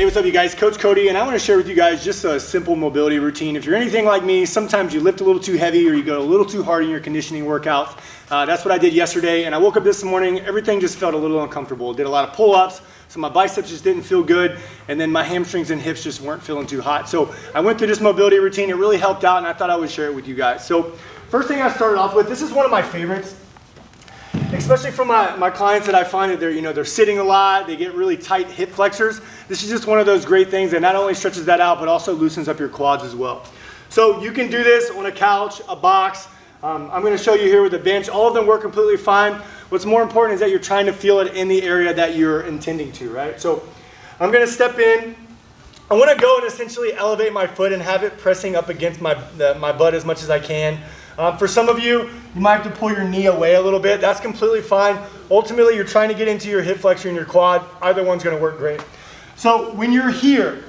Hey, what's up you guys? Coach Cody, and I want to share with you guys just a simple mobility routine. If you're anything like me, sometimes you lift a little too heavy or you go a little too hard in your conditioning workouts. That's what I did yesterday, and I woke up this morning, everything just felt a little uncomfortable. Did a lot of pull-ups, so my biceps just didn't feel good, and then my hamstrings and hips just weren't feeling too hot. So I went through this mobility routine, it really helped out, and I thought I would share it with you guys. So first thing I started off with, this is one of my favorites. Especially for my clients that I find that they're sitting a lot, they get really tight hip flexors. This is just one of those great things that not only stretches that out, but also loosens up your quads as well. So you can do this on a couch, a box. I'm going to show you here with a bench. All of them work completely fine. What's more important is that you're trying to feel it in the area that you're intending to, right? So I'm going to step in. I want to go and essentially elevate my foot and have it pressing up against my butt as much as I can. For some of you, you might have to pull your knee away a little bit. That's completely fine. Ultimately, you're trying to get into your hip flexor and your quad. Either one's going to work great. So when you're here,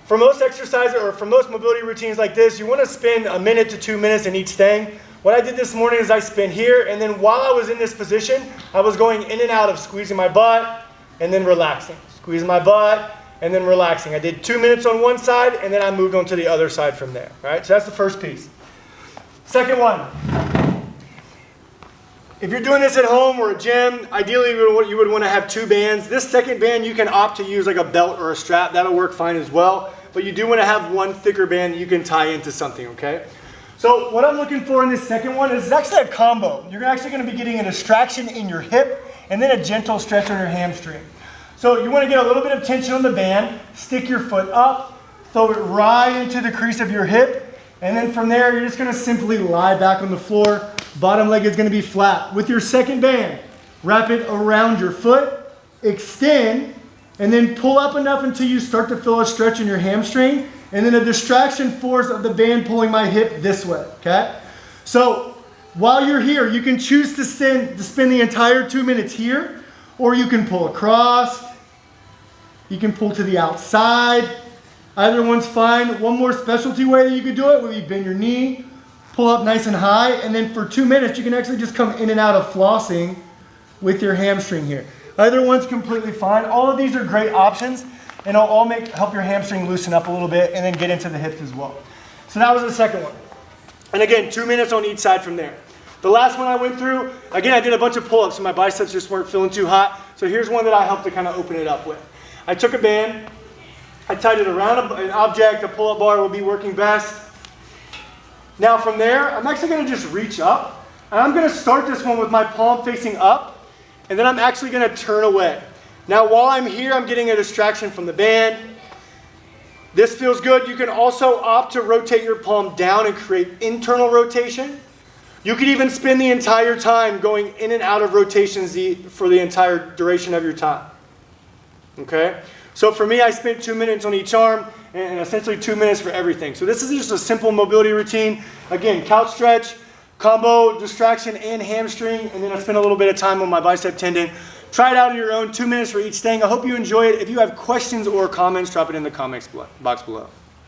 for most exercises or for most mobility routines like this, you want to spend 1 minute to 2 minutes in each thing. What I did this morning is I spent here, and then while I was in this position, I was going in and out of squeezing my butt and then relaxing. Squeezing my butt and then relaxing. I did 2 minutes on one side, and then I moved on to the other side from there. All right, so that's the first piece. Second one, if you're doing this at home or a gym, ideally you would want to have 2 bands. This second band you can opt to use like a belt or a strap. That'll work fine as well. But you do want to have one thicker band that you can tie into something, okay? So what I'm looking for in this second one is actually a combo. You're actually going to be getting a distraction in your hip and then a gentle stretch on your hamstring. So you want to get a little bit of tension on the band, stick your foot up, throw it right into the crease of your hip. And then from there, you're just going to simply lie back on the floor. Bottom leg is going to be flat. With your second band, wrap it around your foot, extend, and then pull up enough until you start to feel a stretch in your hamstring. And then a distraction force of the band pulling my hip this way, okay? So while you're here, you can choose to spend the entire 2 minutes here, or you can pull across. You can pull to the outside. Either one's fine. One more specialty way that you could do it would be bend your knee, pull up nice and high, and then for 2 minutes you can actually just come in and out of flossing with your hamstring here. Either one's completely fine. All of these are great options, and it'll all help your hamstring loosen up a little bit and then get into the hips as well. So that was the second one. And again, 2 minutes on each side from there. The last one I went through, again, I did a bunch of pull-ups, so my biceps just weren't feeling too hot. So here's one that I helped to kind of open it up with. I took a band, I tied it around an object, a pull-up bar will be working best. Now from there, I'm actually going to just reach up, and I'm going to start this one with my palm facing up, and then I'm actually going to turn away. Now while I'm here, I'm getting a distraction from the band. This feels good. You can also opt to rotate your palm down and create internal rotation. You could even spend the entire time going in and out of rotations for the entire duration of your time. Okay? So for me, I spent 2 minutes on each arm and essentially 2 minutes for everything. So this is just a simple mobility routine. Again, couch stretch, combo, distraction, and hamstring. And then I spent a little bit of time on my bicep tendon. Try it out on your own, 2 minutes for each thing. I hope you enjoy it. If you have questions or comments, drop it in the comments box below.